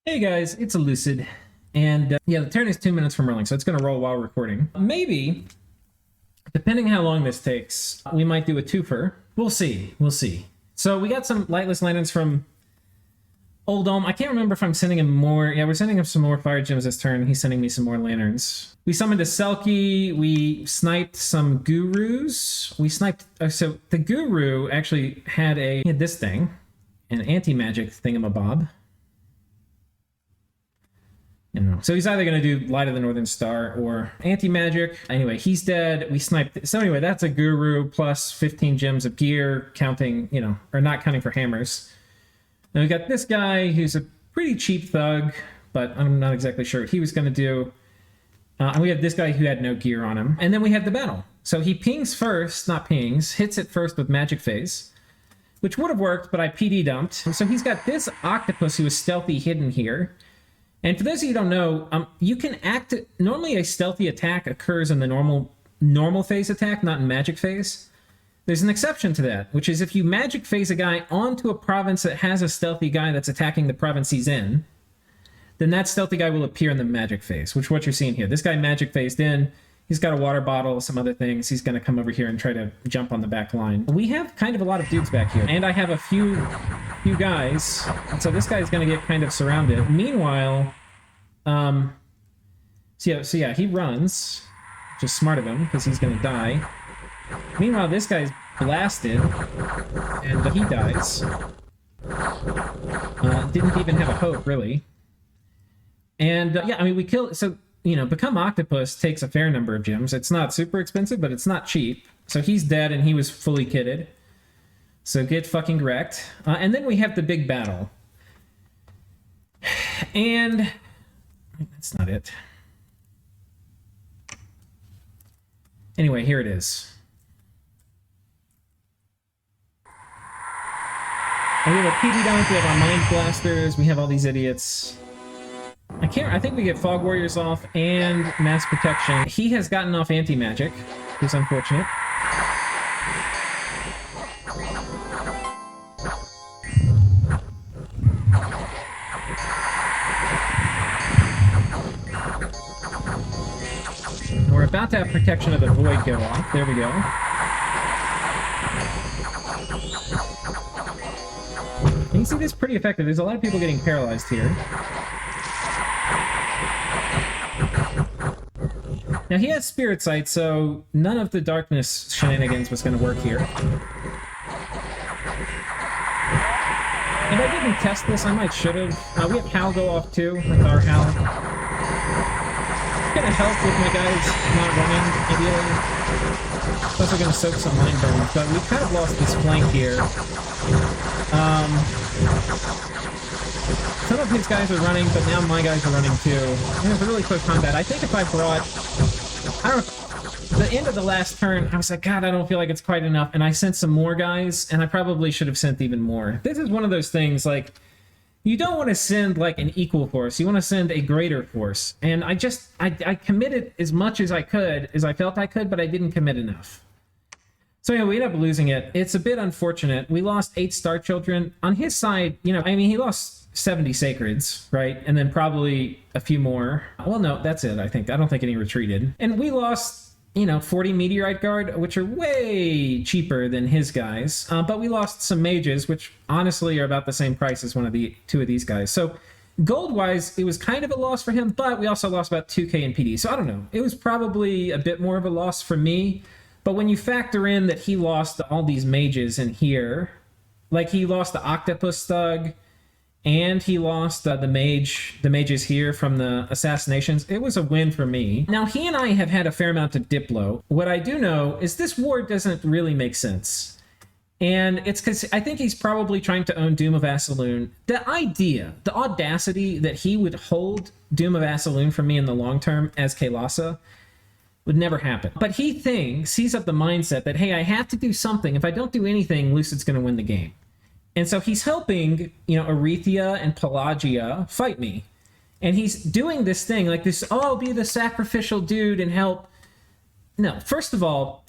Hey guys, it's Lucid, and yeah, the turn is 2 minutes from rolling, so it's going to roll while recording. Maybe, depending how long this takes, we might do a twofer. We'll see. So we got some lightless lanterns from Old Dome. I can't remember if I'm sending him more. Yeah, we're sending him some more fire gems this turn. He's sending me some more lanterns. We summoned a Selkie. We sniped some gurus. So the guru actually had this thing, an anti-magic thingamabob. So he's either going to do Light of the Northern Star or Anti-Magic. Anyway, he's dead. We sniped. So anyway, that's a Guru plus 15 gems of gear, counting, or not counting for hammers. And we got this guy who's a pretty cheap thug, but I'm not exactly sure what he was going to do. And we have this guy who had no gear on him. And then we have the battle. So he pings first, hits it first with Magic Phase, which would have worked, but I PD dumped. So he's got this octopus who is stealthy hidden here. And for those of you who don't know, you can act... Normally a stealthy attack occurs in the normal phase attack, not in magic phase. There's an exception to that, which is if you magic phase a guy onto a province that has a stealthy guy that's attacking the province he's in, then that stealthy guy will appear in the magic phase, which is what you're seeing here. This guy magic phased in. He's got a water bottle, some other things. He's going to come over here and try to jump on the back line. We have kind of a lot of dudes back here, and I have a few guys. And so this guy's going to get kind of surrounded. Meanwhile, so yeah, he runs, which is smart of him because he's going to die. Meanwhile, this guy's blasted, and he dies. Didn't even have a hope, really. And yeah, I mean, we killed... So, Become Octopus takes a fair number of gems. It's not super expensive, but it's not cheap. So he's dead, and he was fully kitted. So get fucking wrecked. And then we have the big battle. And... that's not it. Anyway, here it is. And we have a PD dump, we have our Mind Blasters, we have all these idiots. I think we get Fog Warriors off and Mass Protection. He has gotten off Anti-Magic, which is unfortunate. We're about to have Protection of the Void go off. There we go. And you see this is pretty effective. There's a lot of people getting paralyzed here. Now he has Spirit Sight, so none of the darkness shenanigans was going to work here. If I didn't test this, I might should have. We have Hal go off too, with our Hal. It's gonna help with my guys not running, ideally. Plus we're gonna soak some Mind Burn, but we've kind of lost this flank here. Some of his guys are running, but now my guys are running too. And it was a really quick combat. I think if I brought... I don't know, the end of the last turn, I was like, God, I don't feel like it's quite enough. And I sent some more guys, and I probably should have sent even more. This is one of those things, like, you don't want to send, like, an equal force. You want to send a greater force. And I committed as much as I could, as I felt I could, but I didn't commit enough. So, yeah, we ended up losing it. It's a bit unfortunate. We lost 8 Star Children. On his side, he lost 70 Sacreds, right? And then probably a few more. Well, no, that's it, I think. I don't think any retreated. And we lost, 40 Meteorite Guard, which are way cheaper than his guys. But we lost some mages, which honestly are about the same price as two of these guys. So gold-wise, it was kind of a loss for him, but we also lost about 2k in PD. So I don't know. It was probably a bit more of a loss for me. But when you factor in that he lost all these mages in here, like he lost the Octopus Thug, and he lost the mages here from the Assassinations, it was a win for me. Now, he and I have had a fair amount of Diplo. What I do know is this war doesn't really make sense. And it's because I think he's probably trying to own Doom of Asaloon. The idea, the audacity that he would hold Doom of Asaloon from me in the long term as Kailasa would never happen. But he thinks, he's of the mindset that, hey, I have to do something. If I don't do anything, Lucid's going to win the game. And so he's helping, Erythia and Pelagia fight me. And he's doing this thing, like this, oh, I'll be the sacrificial dude and help. No, first of all,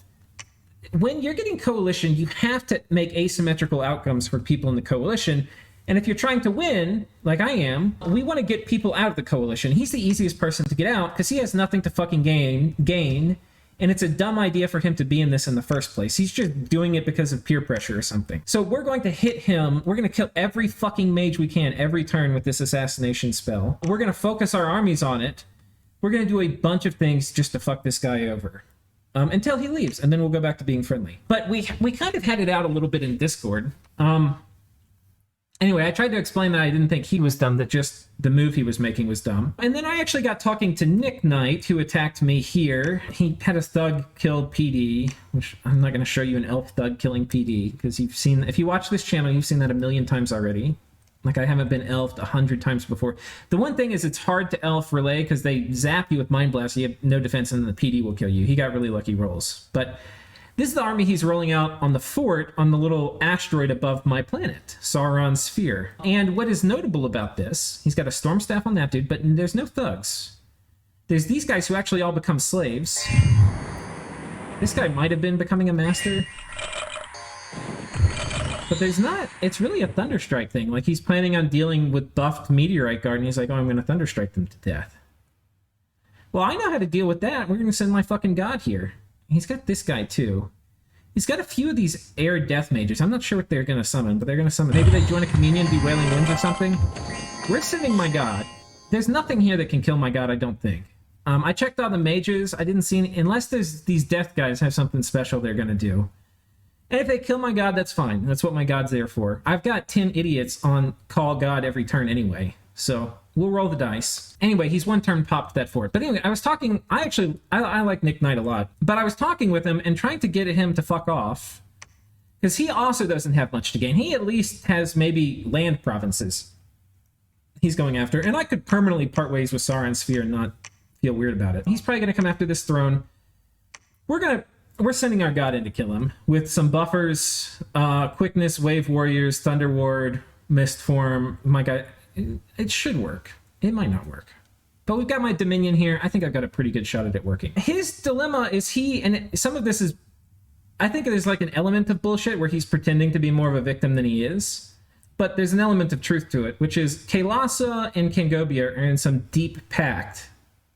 when you're getting coalition, you have to make asymmetrical outcomes for people in the coalition. And if you're trying to win, like I am, we want to get people out of the coalition. He's the easiest person to get out because he has nothing to fucking gain, and it's a dumb idea for him to be in this in the first place. He's just doing it because of peer pressure or something. So we're going to hit him. We're going to kill every fucking mage we can every turn with this assassination spell. We're going to focus our armies on it. We're going to do a bunch of things just to fuck this guy over. Until he leaves, and then we'll go back to being friendly. But we kind of had it out a little bit in Discord. Anyway, I tried to explain that I didn't think he was dumb, that just the move he was making was dumb. And then I actually got talking to Nick Knight, who attacked me here. He had a thug killed PD, which I'm not going to show you an elf thug killing PD, because you've seen, if you watch this channel, you've seen that a million times already. Like, I haven't been elfed 100 times before. The one thing is it's hard to elf Rlyeh because they zap you with Mind Blast, you have no defense, and the PD will kill you. He got really lucky rolls. But this is the army he's rolling out on the fort on the little asteroid above my planet, Sauron's Sphere. And what is notable about this, he's got a storm staff on that dude, but there's no thugs. There's these guys who actually all become slaves. This guy might have been becoming a master. But there's not, it's really a Thunderstrike thing. Like, he's planning on dealing with buffed Meteorite Guard, and he's like, oh, I'm going to Thunderstrike them to death. Well, I know how to deal with that. We're going to send my fucking god here. He's got this guy, too. He's got a few of these air death mages. I'm not sure what they're going to summon, but they're going to summon. Maybe they join a communion, be Wailing Winds or something. We're sending my god. There's nothing here that can kill my god, I don't think. I checked all the mages. I didn't see any, unless there's these death guys have something special they're going to do. And if they kill my god, that's fine. That's what my god's there for. I've got 10 idiots on call god every turn anyway, so we'll roll the dice. Anyway, he's one turn popped that fort. But anyway, I was talking, I like Nick Knight a lot, but I was talking with him and trying to get him to fuck off, because he also doesn't have much to gain. He at least has maybe land provinces he's going after, and I could permanently part ways with Sauron's Sphere and not feel weird about it. He's probably going to come after this throne. We're sending our god in to kill him with some buffers, quickness, wave warriors, thunder ward, mist form. My god, it should work. It might not work. But we've got my Dominion here. I think I've got a pretty good shot at it working. His dilemma is some of this is, I think there's like an element of bullshit where he's pretending to be more of a victim than he is. But there's an element of truth to it, which is Kailasa and Kangobia are in some deep pact.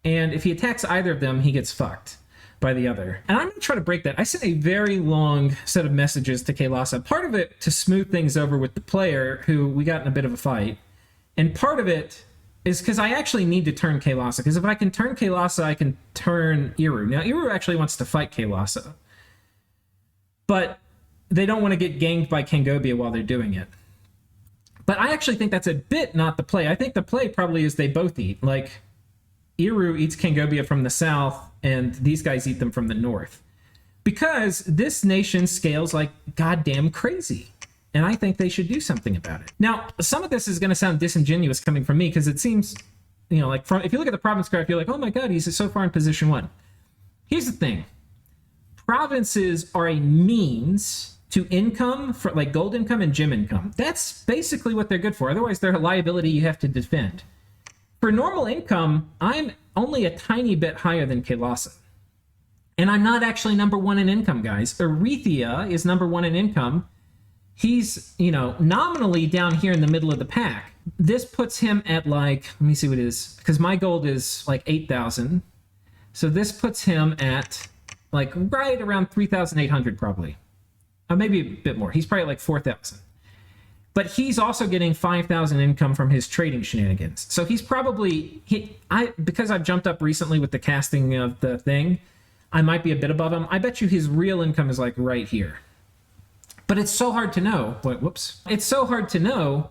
And if he attacks either of them, he gets fucked by the other. And I'm going to try to break that. I sent a very long set of messages to Kailasa. Part of it to smooth things over with the player, who we got in a bit of a fight. And part of it is because I actually need to turn Kailasa. Because if I can turn Kailasa, I can turn Eiru. Now, Eiru actually wants to fight Kailasa. But they don't want to get ganged by Kangobia while they're doing it. But I actually think that's a bit not the play. I think the play probably is they both eat. Like, Eiru eats Kangobia from the south, and these guys eat them from the north. Because this nation scales like goddamn crazy. And I think they should do something about it. Now, some of this is going to sound disingenuous coming from me, because it seems, you know, like, if you look at the province graph, you're like, oh my god, he's so far in position 1. Here's the thing. Provinces are a means to income, for like gold income and gem income. That's basically what they're good for. Otherwise, they're a liability you have to defend. For normal income, I'm only a tiny bit higher than Kailasa. And I'm not actually number 1 in income, guys. Erythia is number 1 in income. He's, you know, nominally down here in the middle of the pack. This puts him at like, let me see what it is, because my gold is like 8,000. So this puts him at like right around 3,800 probably. Maybe a bit more. He's probably like 4,000. But he's also getting 5,000 income from his trading shenanigans. So he's probably, because I've jumped up recently with the casting of the thing, I might be a bit above him. I bet you his real income is like right here. But it's so hard to know. Whoops. It's so hard to know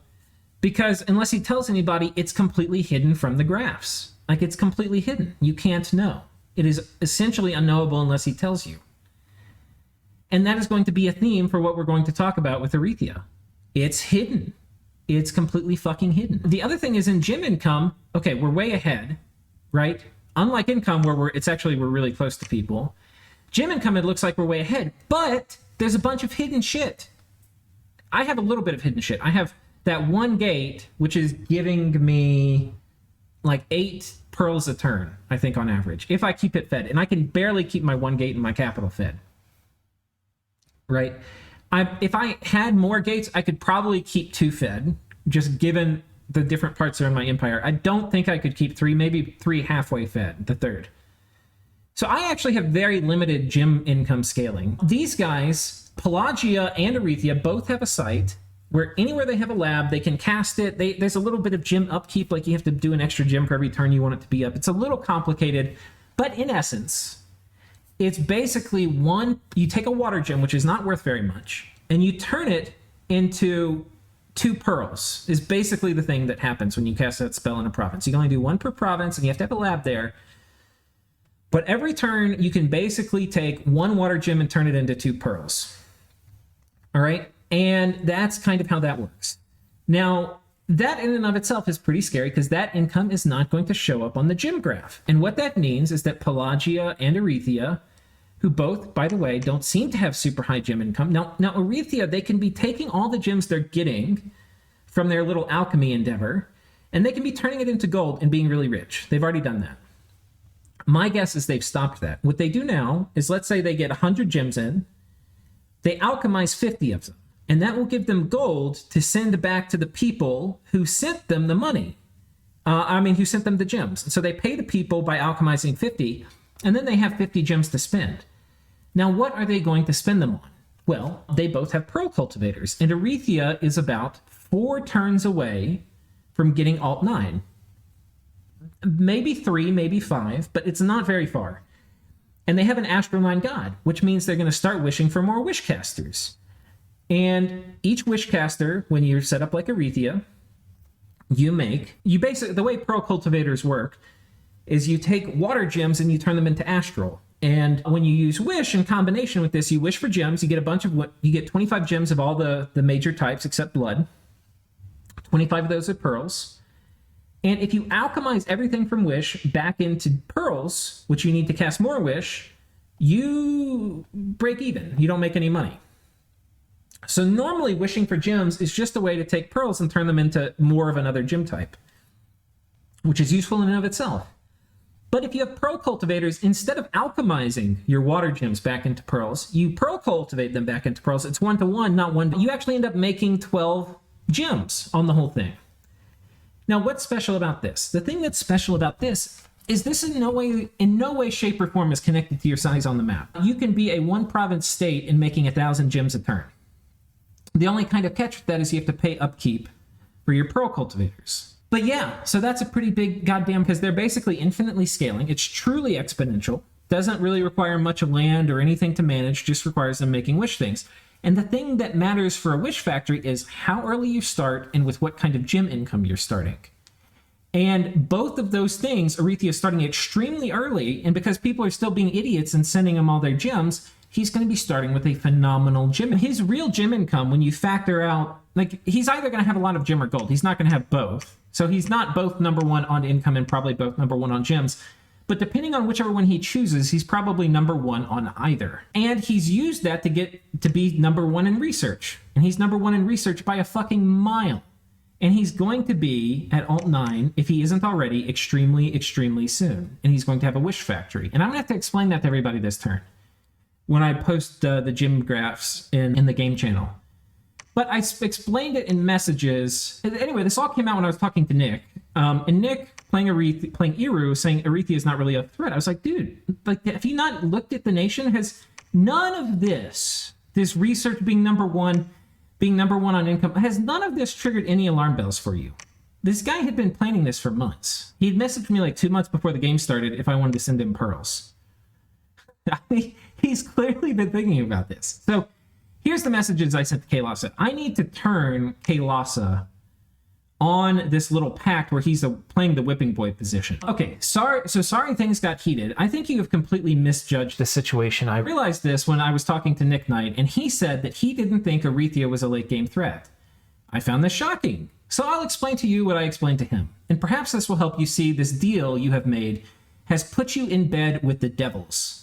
because unless he tells anybody, it's completely hidden from the graphs. Like, it's completely hidden. You can't know. It is essentially unknowable unless he tells you. And that is going to be a theme for what we're going to talk about with Erythia. It's hidden. It's completely fucking hidden. The other thing is in gem income, okay, we're way ahead, right? Unlike income where we're really close to people. Gem income, it looks like we're way ahead, but there's a bunch of hidden shit. I have a little bit of hidden shit. I have that one gate, which is giving me like 8 pearls a turn, I think, on average, if I keep it fed. And I can barely keep my one gate in my capital fed. Right? If I had more gates, I could probably keep 2 fed. just given the different parts that are in my empire. I don't think I could keep 3, maybe 3 halfway fed, the third. So I actually have very limited gem income scaling. These guys, Pelagia and Erythia, both have a site where anywhere they have a lab, they can cast it. There's a little bit of gem upkeep, like you have to do an extra gem for every turn you want it to be up. It's a little complicated, but in essence, it's basically you take a water gem, which is not worth very much, and you turn it into 2 pearls, is basically the thing that happens when you cast that spell in a province. You can only do 1 per province, and you have to have a lab there. But every turn, you can basically take 1 water gem and turn it into 2 pearls. All right? And that's kind of how that works. Now, that in and of itself is pretty scary because that income is not going to show up on the gem graph. And what that means is that Pelagia and Erythia, who both, by the way, don't seem to have super high gem income. Now Erythia, they can be taking all the gems they're getting from their little alchemy endeavor, and they can be turning it into gold and being really rich. They've already done that. My guess is they've stopped that. What they do now is, let's say they get 100 gems in, they alchemize 50 of them, and that will give them gold to send back to the people who sent them the money. Who sent them the gems. And so they pay the people by alchemizing 50, and then they have 50 gems to spend. Now, what are they going to spend them on? Well, they both have pearl cultivators, and Erythia is about 4 turns away from getting Alt 9. Maybe 3, maybe 5, but it's not very far. And they have an Astroline God, which means they're going to start wishing for more wish casters. And each wish caster, when you're set up like Erythia, you basically, the way pearl cultivators work is you take water gems and you turn them into astral. And when you use wish in combination with this, you wish for gems, you get 25 gems of all the major types except blood. 25 of those are pearls. And if you alchemize everything from wish back into pearls, which you need to cast more wish, you break even. You don't make any money. So normally wishing for gems is just a way to take pearls and turn them into more of another gem type, which is useful in and of itself. But if you have pearl cultivators, instead of alchemizing your water gems back into pearls, you pearl cultivate them back into pearls. It's 1-to-1, not 1. You actually end up making 12 gems on the whole thing. Now, what's special about this? The thing that's special about this is this in no way, shape, or form is connected to your size on the map. You can be a 1-province state in making 1,000 gems a turn. The only kind of catch with that is you have to pay upkeep for your pearl cultivators. But yeah, so that's a pretty big goddamn, because they're basically infinitely scaling. It's truly exponential. Doesn't really require much land or anything to manage, just requires them making wish things. And the thing that matters for a wish factory is how early you start and with what kind of gem income you're starting. And both of those things, Erythia is starting extremely early, and because people are still being idiots and sending him all their gems, he's going to be starting with a phenomenal gem. His real gem income, when you factor out, like, he's either going to have a lot of gem or gold. He's not going to have both. So he's not both #1 on income and probably both #1 on gems. But depending on whichever one he chooses, he's probably #1 on either. And he's used that to get to be #1 in research. And he's #1 in research by a fucking mile. And he's going to be at Alt 9, if he isn't already, extremely, extremely soon. And he's going to have a wish factory. And I'm going to have to explain that to everybody this turn when I post the gem graphs in the game channel. But I explained it in messages. Anyway, this all came out when I was talking to Nick. And Nick, playing Eiru, saying Erythia is not really a threat. I was like, dude, like, have you not looked at the nation? Has none of this research being #1, being #1 on income, has none of this triggered any alarm bells for you? This guy had been planning this for months. He'd messaged me like 2 months before the game started if I wanted to send him pearls. He's clearly been thinking about this. So here's the messages I sent to Kailasa. I need to turn Kailasa on this little pact where he's playing the whipping boy position. Okay, sorry things got heated. I think you have completely misjudged the situation. I realized this when I was talking to Nick Knight, and he said that he didn't think Erythia was a late game threat. I found this shocking. So I'll explain to you what I explained to him. And perhaps this will help you see this deal you have made has put you in bed with the devils.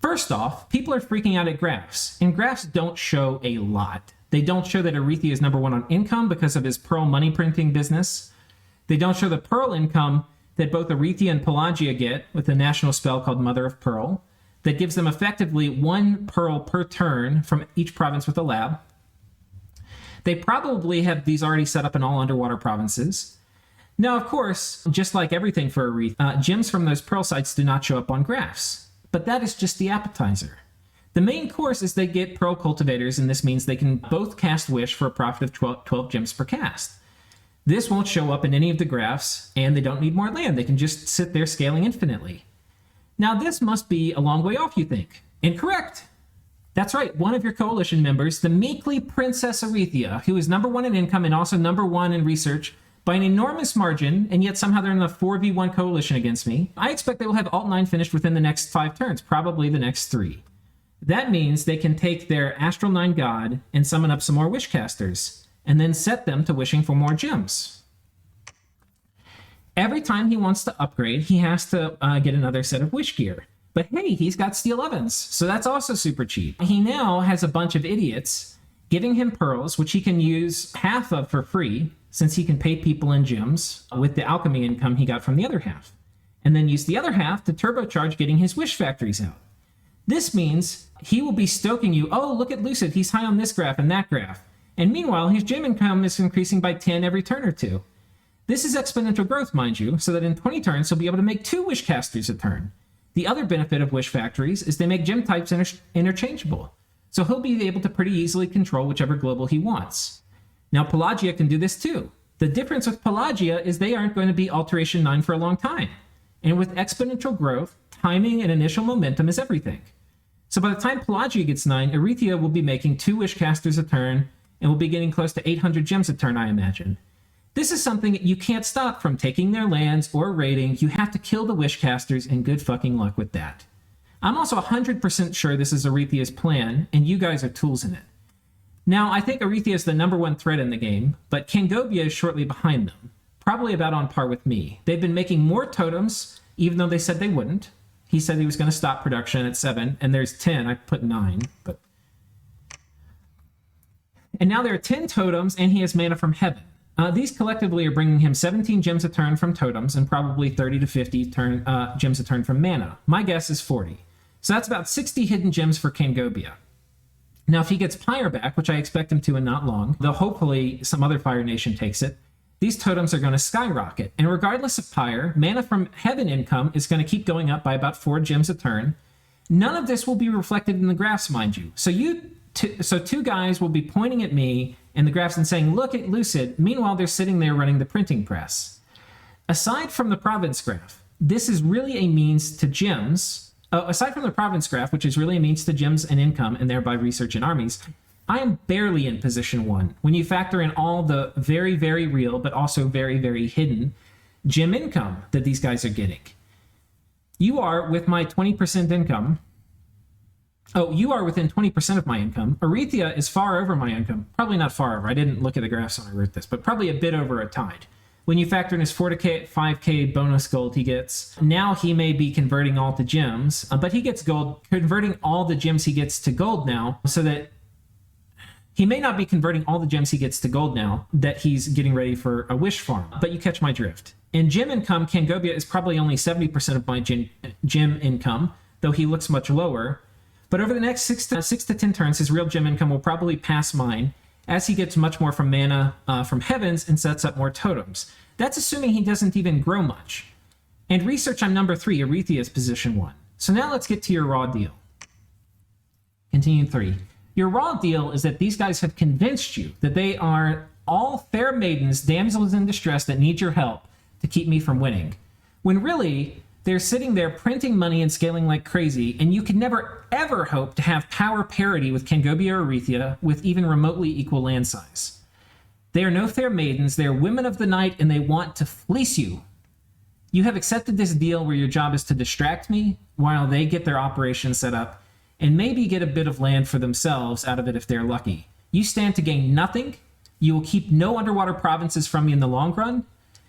First off, people are freaking out at graphs, and graphs don't show a lot. They don't show that Erythia is #1 on income because of his pearl money printing business. They don't show the pearl income that both Erythia and Pelagia get with a national spell called Mother of Pearl that gives them effectively 1 pearl per turn from each province with a lab. They probably have these already set up in all underwater provinces. Now, of course, just like everything for Erythia, gems from those pearl sites do not show up on graphs, but that is just the appetizer. The main course is they get pearl cultivators, and this means they can both cast Wish for a profit of 12 gems per cast. This won't show up in any of the graphs, and they don't need more land. They can just sit there scaling infinitely. Now, this must be a long way off, you think. Incorrect. That's right, one of your coalition members, the meekly Princess Erythia, who is number 1 in income and also number 1 in research by an enormous margin, and yet somehow they're in a 4v1 coalition against me. I expect they will have Alt 9 finished within the next 5 turns, probably the next 3. That means they can take their Astral 9 God and summon up some more Wishcasters, and then set them to wishing for more gems. Every time he wants to upgrade, he has to get another set of Wish gear. But hey, he's got Steel Ovens, so that's also super cheap. He now has a bunch of idiots giving him pearls, which he can use half of for free, since he can pay people in gems with the alchemy income he got from the other half, and then use the other half to turbocharge getting his Wish factories out. This means he will be stoking you, oh, look at Lucid, he's high on this graph and that graph. And meanwhile, his gem income is increasing by 10 every turn or 2. This is exponential growth, mind you, so that in 20 turns, he'll be able to make 2 Wishcasters a turn. The other benefit of Wish factories is they make gem types interchangeable, so he'll be able to pretty easily control whichever global he wants. Now, Pelagia can do this too. The difference with Pelagia is they aren't going to be Alteration 9 for a long time. And with exponential growth, timing and initial momentum is everything. So by the time Pelagia gets 9, Erythia will be making 2 Wishcasters a turn, and will be getting close to 800 gems a turn, I imagine. This is something you can't stop from taking their lands or raiding. You have to kill the Wishcasters, and good fucking luck with that. I'm also 100% sure this is Erythia's plan, and you guys are tools in it. Now, I think Erythia is the number 1 threat in the game, but Kangobia is shortly behind them, probably about on par with me. They've been making more totems, even though they said they wouldn't. He said he was going to stop production at 7, and there's 10. I put 9, but... And now there are 10 totems, and he has mana from heaven. These collectively are bringing him 17 gems a turn from totems, and probably 30 to 50 gems a turn from mana. My guess is 40. So that's about 60 hidden gems for Kangobia. Now, if he gets Pyre back, which I expect him to in not long, though hopefully some other Fire Nation takes it, these totems are going to skyrocket. And regardless of Pyre, mana from heaven income is going to keep going up by about 4 gems a turn. None of this will be reflected in the graphs, mind you. So 2 guys will be pointing at me in the graphs and saying, look at Lucid. Meanwhile, they're sitting there running the printing press. Aside from the province graph, this is really a means to gems. Aside from the province graph, which is really a means to gems and income, and thereby research and armies, I am barely in position 1 when you factor in all the very, very real, but also very, very hidden gem income that these guys are getting. You are, with my 20% income, you are within 20% of my income. Erythia is far over my income. Probably not far over. I didn't look at the graphs when I wrote this, but probably a bit over a tide. When you factor in his 4K, 5K bonus gold he gets, now he may be converting all to gems, but he gets gold, converting all the gems he gets to gold now, so that he may not be converting all the gems he gets to gold now that he's getting ready for a wish farm, but you catch my drift. In gem income, Kangobia is probably only 70% of my gem income, though he looks much lower. But over the next 6 to 10 turns, his real gem income will probably pass mine as he gets much more from mana from heavens and sets up more totems. That's assuming he doesn't even grow much. And research, I'm number 3, Erythia is position 1. So now let's get to your raw deal. Continue 3. Your raw deal is that these guys have convinced you that they are all fair maidens, damsels in distress that need your help to keep me from winning. When really, they're sitting there printing money and scaling like crazy, and you could never, ever hope to have power parity with Kangobia or Erythia with even remotely equal land size. They are no fair maidens, they are women of the night, and they want to fleece you. You have accepted this deal where your job is to distract me while they get their operation set up, and maybe get a bit of land for themselves out of it if they're lucky. You stand to gain nothing, you will keep no underwater provinces from me in the long run.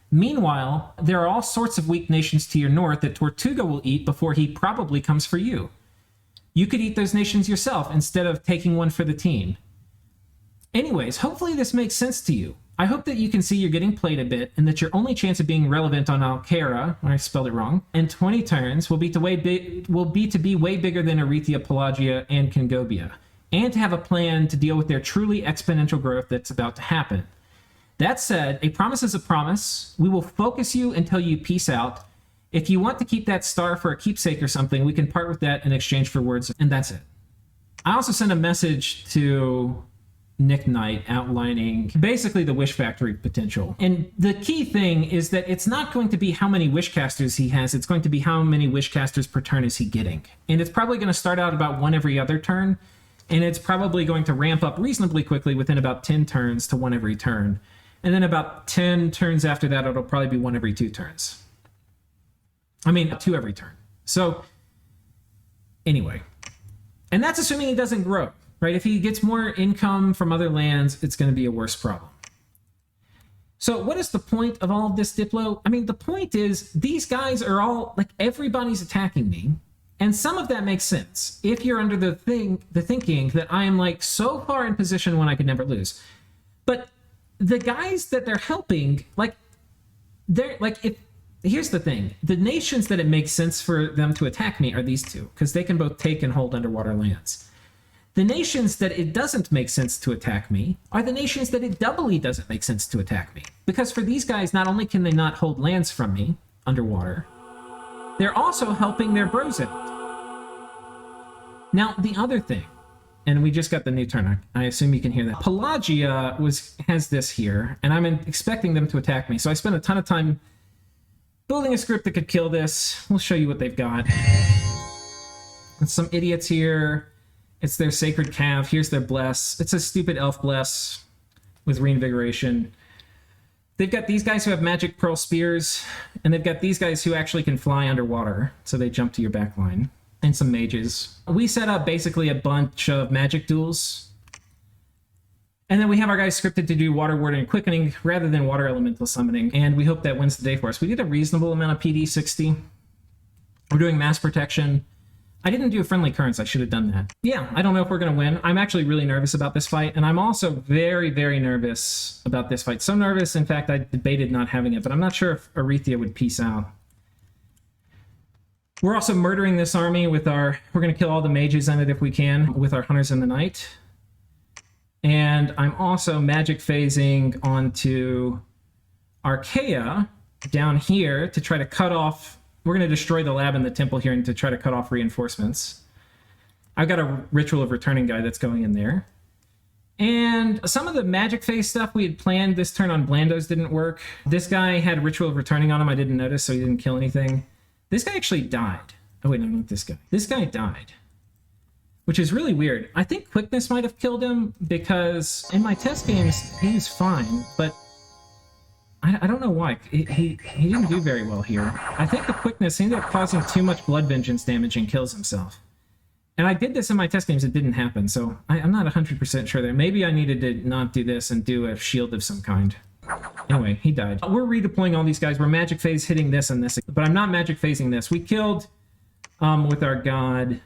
Meanwhile, there are all sorts of weak nations to your north that Tortuga will eat before he probably comes for you. You could eat those nations yourself instead of taking one for the team. Anyways, hopefully this makes sense to you. I hope that you can see you're getting played a bit, and that your only chance of being relevant on Alkera, I spelled it wrong, in 20 turns will be to be way bigger than Erythia, Pelagia, and Kangobia. and to have a plan to deal with their truly exponential growth that's about to happen. That said, a promise is a promise. We will focus you until you peace out. If you want to keep that star for a keepsake or something, we can part with that in exchange for words, and that's it. I also sent a message to Nick Knight outlining basically the wish factory potential. And the key thing is that it's not going to be how many wish casters he has, it's going to be how many wish casters per turn is he getting. And it's probably going to start out about one every other turn, and it's probably going to ramp up reasonably quickly within about 10 turns to one every turn. And then about 10 turns after that, it'll probably be one every 2 turns. I mean, 2 every turn. So, anyway. And that's assuming he doesn't grow, right? If he gets more income from other lands, it's going to be a worse problem. So what is the point of all of this, Diplo? I mean, the point is these guys are all, like, everybody's attacking me. And some of that makes sense. If you're under the thinking that I am, like, so far in position when I could never lose. But the guys that they're helping, like, they're, like, if, here's the thing. The nations that it makes sense for them to attack me are these two, because they can both take and hold underwater lands. The nations that it doesn't make sense to attack me are the nations that it doubly doesn't make sense to attack me. Because for these guys, not only can they not hold lands from me underwater, they're also helping their bros out. Now, the other thing, and we just got the new turn, I assume you can hear that. Pelagia has this here, and I'm expecting them to attack me, so I spent a ton of time building a script that could kill this. We'll show you what they've got. It's some idiots here. It's their Sacred Calf. Here's their Bless. It's a stupid elf Bless with Reinvigoration. They've got these guys who have Magic Pearl Spears, and they've got these guys who actually can fly underwater, so they jump to your back line. And some mages. We set up basically a bunch of magic duels. And then we have our guys scripted to do Water Ward and Quickening rather than Water Elemental Summoning. And we hope that wins the day for us. We did a reasonable amount of PD 60. We're doing Mass Protection. I didn't do a Friendly Currents. I should have done that. Yeah, I don't know if we're going to win. I'm actually really nervous about this fight. And I'm also very, very nervous about this fight. So nervous, in fact, I debated not having it. But I'm not sure if Erythia would peace out. We're also murdering this army with our... We're going to kill all the mages in it if we can with our Hunters in the Night. And I'm also magic phasing onto Archaea down here to try to cut off... We're going to destroy the lab and the temple here and to try to cut off reinforcements. I've got a Ritual of Returning guy that's going in there. And some of the magic phase stuff we had planned this turn on Blandos didn't work. This guy had Ritual of Returning on him. I didn't notice, so he didn't kill anything. This guy actually died. Oh, wait, no, not this guy. This guy died. Which is really weird. I think Quickness might have killed him because in my test games, he was fine, but I don't know why. He didn't do very well here. I think the Quickness ended up causing too much Blood Vengeance damage and kills himself. And I did this in my test games. It didn't happen, so I'm not 100% sure there. Maybe I needed to not do this and do a shield of some kind. Anyway, he died. We're redeploying all these guys. We're magic phase hitting this and this, but I'm not magic phasing this. We killed, with our god,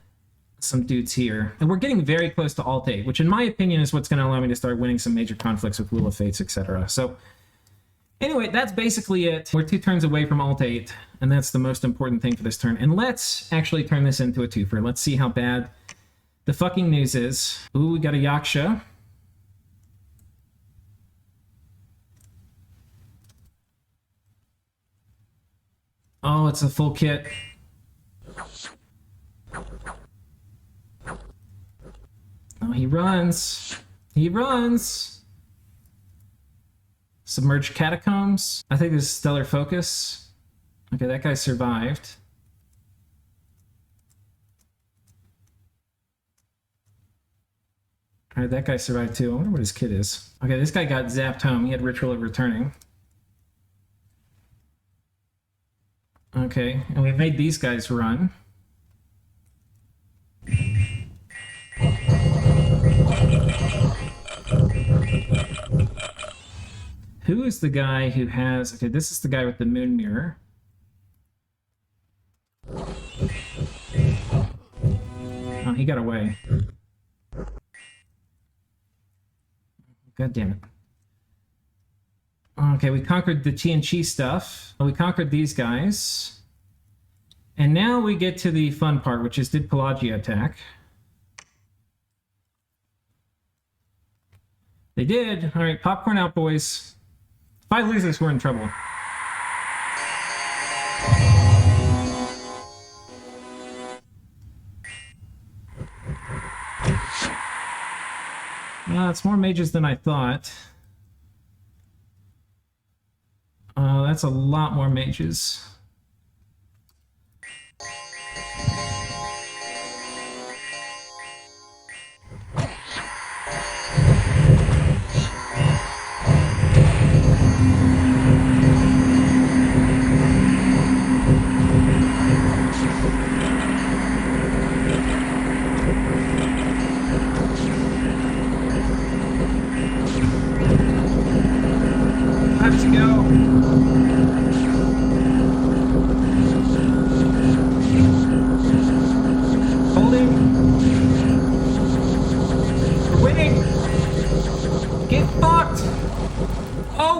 some dudes here. And we're getting very close to Alt 8, which in my opinion is what's going to allow me to start winning some major conflicts with Wheel of Fates, etc. So, anyway, that's basically it. We're 2 turns away from Alt 8, and that's the most important thing for this turn. And let's actually turn this into a twofer. Let's see how bad the fucking news is. Ooh, we got a Yaksha. Oh, it's a full kit. Oh, he runs. He runs. Submerged Catacombs. I think this is Stellar Focus. Okay, that guy survived. Alright, that guy survived too. I wonder what his kit is. Okay, this guy got zapped home. He had Ritual of Returning. Okay, and we've made these guys run. Who is the guy who has... Okay, this is the guy with the moon mirror. Oh, he got away. God damn it. Okay, we conquered the TNT stuff. We conquered these guys. And now we get to the fun part, which is did Pelagia attack? They did. All right, popcorn out, boys. If I lose this, we're in trouble. It's more mages than I thought. That's a lot more mages.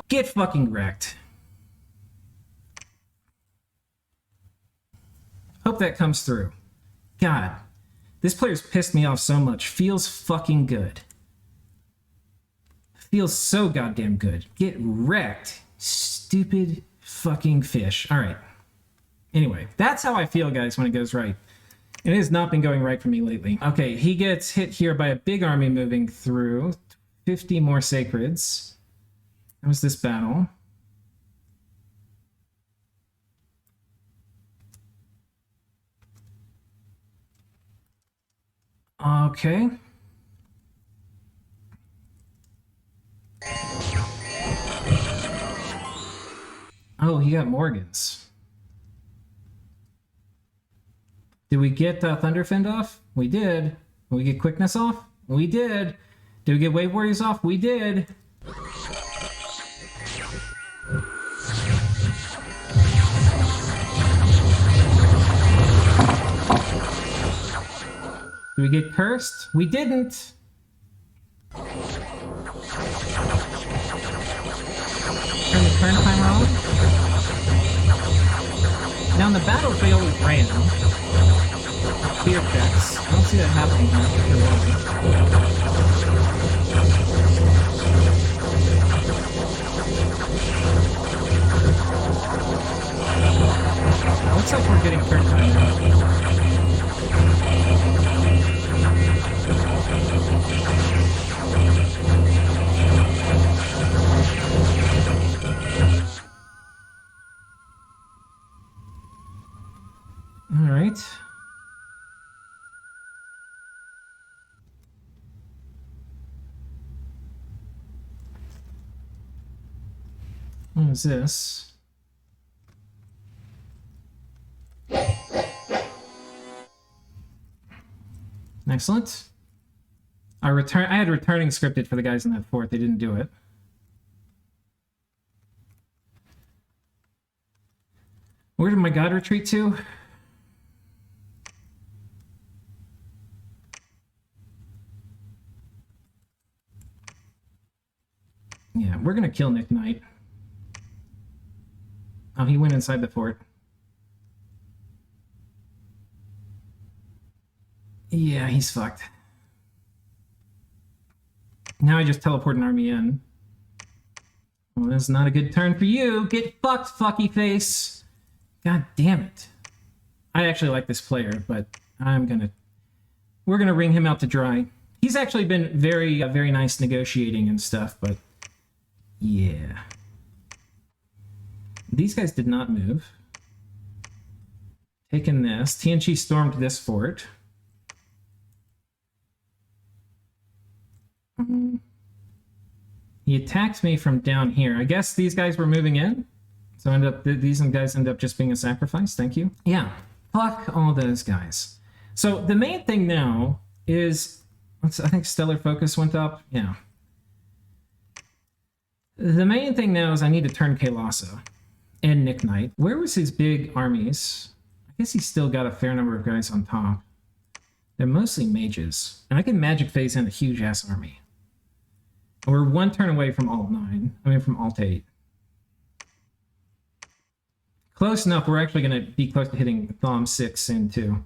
Get fucking wrecked. Hope that comes through. God, this player's pissed me off so much. Feels fucking good. Feels so goddamn good. Get wrecked. Stupid fucking fish. All right. Anyway, that's how I feel, guys, when it goes right. It has not been going right for me lately. Okay, he gets hit here by a big army moving through. 50 more sacreds. That was this battle. Okay. Oh, he got Morgans. Did we get Thunderfend off? We did. Did we get Quickness off? We did. Did we get Wave Warriors off? We did. Did we get Cursed? We didn't. Turn the turn timer on. Now in the battles they always ran. Fear checks. I don't see that happening here. Looks like we're getting turn time now. All right. What is this? Excellent. I had returning scripted for the guys in that fort. They didn't do it. Where did my god retreat to? Yeah, we're gonna kill Nick Knight. Oh, he went inside the fort. Yeah, he's fucked. Now I just teleport an army in. Well, this is not a good turn for you. Get fucked, fucky face. God damn it. I actually like this player, but we're gonna wring him out to dry. He's actually been very, very nice negotiating and stuff, but yeah. These guys did not move. Taking this. TNG stormed this fort. He attacked me from down here. I guess these guys were moving in. So these guys end up just being a sacrifice. Thank you. Yeah. Fuck all those guys. So the main thing now is, I think Stellar Focus went up. Yeah. The main thing now is I need to turn Kailasa and Nick Knight. Where was his big armies? I guess he's still got a fair number of guys on top. They're mostly mages. And I can magic phase in a huge ass army. We're one turn away from Alt 9. I mean from Alt 8. Close enough, we're actually going to be close to hitting Thom 6 in 2.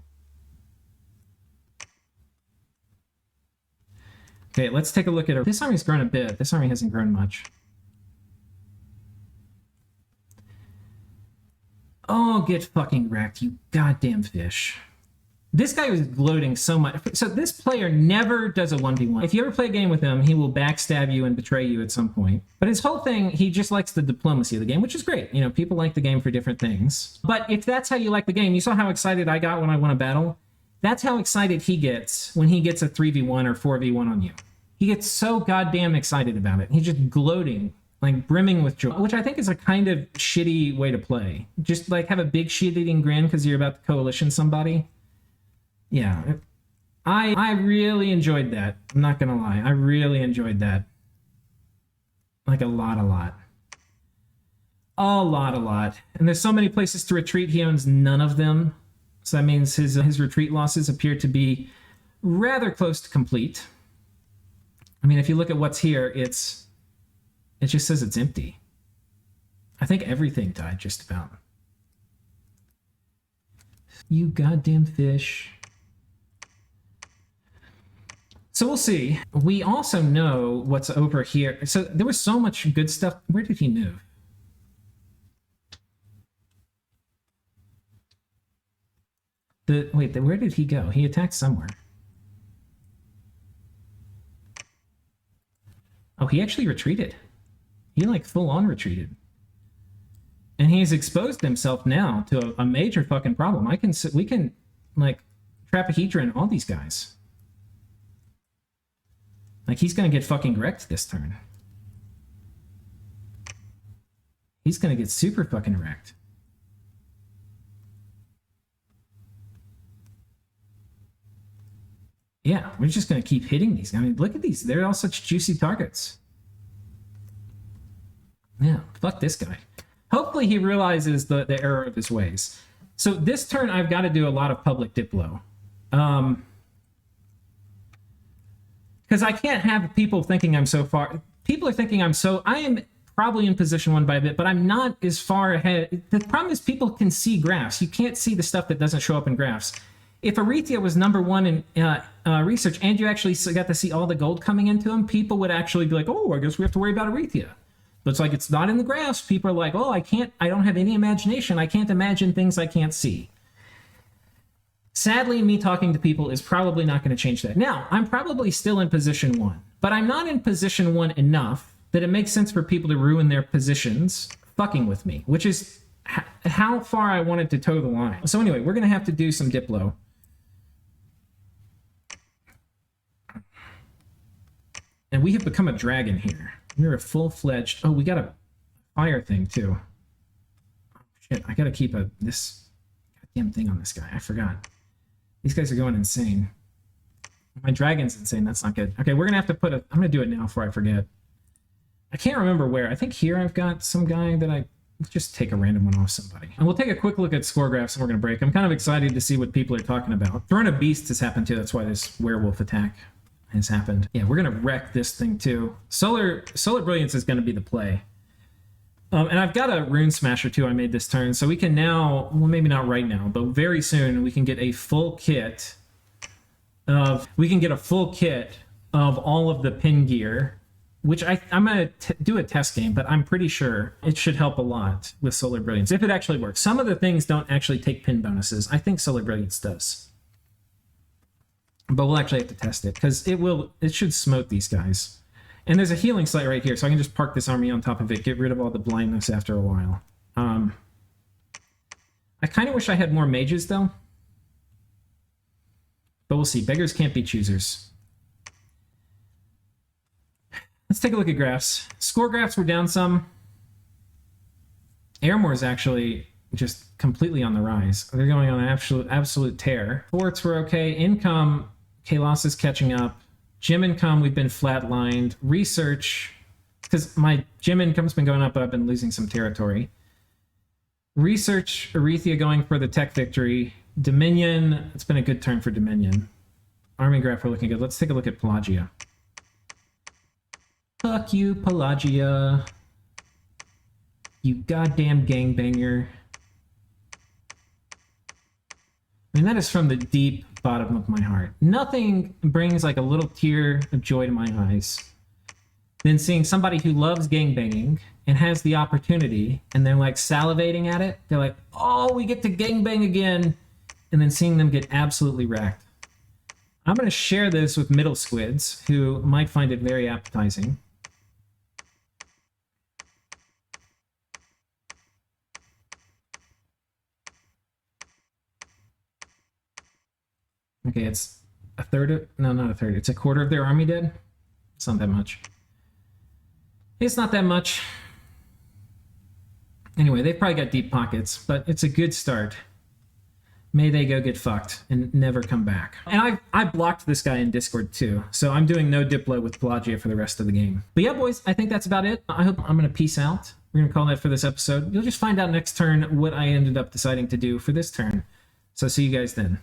Okay, let's take a look at her. This army's grown a bit. This army hasn't grown much. Oh, get fucking wrecked, you goddamn fish. This guy was gloating so much. So this player never does a 1v1. If you ever play a game with him, he will backstab you and betray you at some point. But his whole thing, he just likes the diplomacy of the game, which is great. You know, people like the game for different things. But if that's how you like the game, you saw how excited I got when I won a battle? That's how excited he gets when he gets a 3v1 or 4v1 on you. He gets so goddamn excited about it. He's just gloating, like brimming with joy, which I think is a kind of shitty way to play. Just like have a big shit-eating grin because you're about to coalition somebody. Yeah, I really enjoyed that. I'm not gonna lie, I really enjoyed that. Like a lot. A lot. And there's so many places to retreat, he owns none of them. So that means his retreat losses appear to be rather close to complete. I mean, if you look at what's here, it just says it's empty. I think everything died just about. You goddamn fish. So we'll see. We also know what's over here. So there was so much good stuff. Where did he move? Wait, where did he go? He attacked somewhere. Oh, he actually retreated. He like full on retreated. And he's exposed himself now to a major fucking problem. We can like trap a Hydra in all these guys. Like, he's gonna get fucking wrecked this turn. He's gonna get super fucking wrecked. Yeah, we're just gonna keep hitting these. I mean, look at these. They're all such juicy targets. Yeah, fuck this guy. Hopefully he realizes the error of his ways. So this turn, I've got to do a lot of public Diplo. Because I can't have people thinking I'm so far. People are thinking I am probably in position 1 by a bit, but I'm not as far ahead. The problem is people can see graphs. You can't see the stuff that doesn't show up in graphs. If Erythia was #1 in research and you actually got to see all the gold coming into them, people would actually be like, oh, I guess we have to worry about Erythia. But it's like, it's not in the graphs. People are like, oh, I don't have any imagination. I can't imagine things I can't see. Sadly, me talking to people is probably not going to change that. Now, I'm probably still in position 1, but I'm not in position 1 enough that it makes sense for people to ruin their positions fucking with me, which is how far I wanted to toe the line. So anyway, we're going to have to do some Diplo. And we have become a dragon here. We're a full-fledged... Oh, we got a fire thing, too. Oh, shit, I got to keep this goddamn thing on this guy. I forgot. These guys are going insane. My dragon's insane. That's not good. Okay, we're going to have to put I'm going to do it now before I forget. I can't remember where. I think here I've got some guy that let's just take a random one off somebody. And we'll take a quick look at score graphs and we're going to break. I'm kind of excited to see what people are talking about. Throne of Beasts has happened too. That's why this werewolf attack has happened. Yeah, we're going to wreck this thing too. Solar Brilliance is going to be the play. And I've got a Rune Smasher too I made this turn, so we can now, well maybe not right now, but very soon we can get a full kit of all of the pin gear, which I'm going to do a test game, but I'm pretty sure it should help a lot with Solar Brilliance, if it actually works. Some of the things don't actually take pin bonuses. I think Solar Brilliance does. But we'll actually have to test it, because it should smote these guys. And there's a healing site right here, so I can just park this army on top of it, get rid of all the blindness after a while. I kind of wish I had more mages, though. But we'll see. Beggars can't be choosers. Let's take a look at graphs. Score graphs were down some. Airmore is actually just completely on the rise. They're going on an absolute tear. Forts were okay. Income, Kailasa's catching up. Gym income, we've been flatlined. Research, because my gym income's been going up, but I've been losing some territory. Research, Erythia going for the tech victory. Dominion, it's been a good turn for Dominion. Army graph, we're looking good. Let's take a look at Pelagia. Fuck you, Pelagia. You goddamn gangbanger. I mean, that is from the deep bottom of my heart. Nothing brings like a little tear of joy to my eyes than seeing somebody who loves gangbanging and has the opportunity, and they're like salivating at it. They're like, oh, we get to gangbang again, and then seeing them get absolutely wrecked. I'm going to share this with middle squids who might find it very appetizing. Okay, it's a third of, no, not a third. It's a quarter of their army dead. It's not that much. It's not that much. Anyway, they've probably got deep pockets, but it's a good start. May they go get fucked and never come back. And I blocked this guy in Discord too, so I'm doing no Diplo with Pelagia for the rest of the game. But yeah, boys, I think that's about it. I hope I'm going to peace out. We're going to call that for this episode. You'll just find out next turn what I ended up deciding to do for this turn. So see you guys then.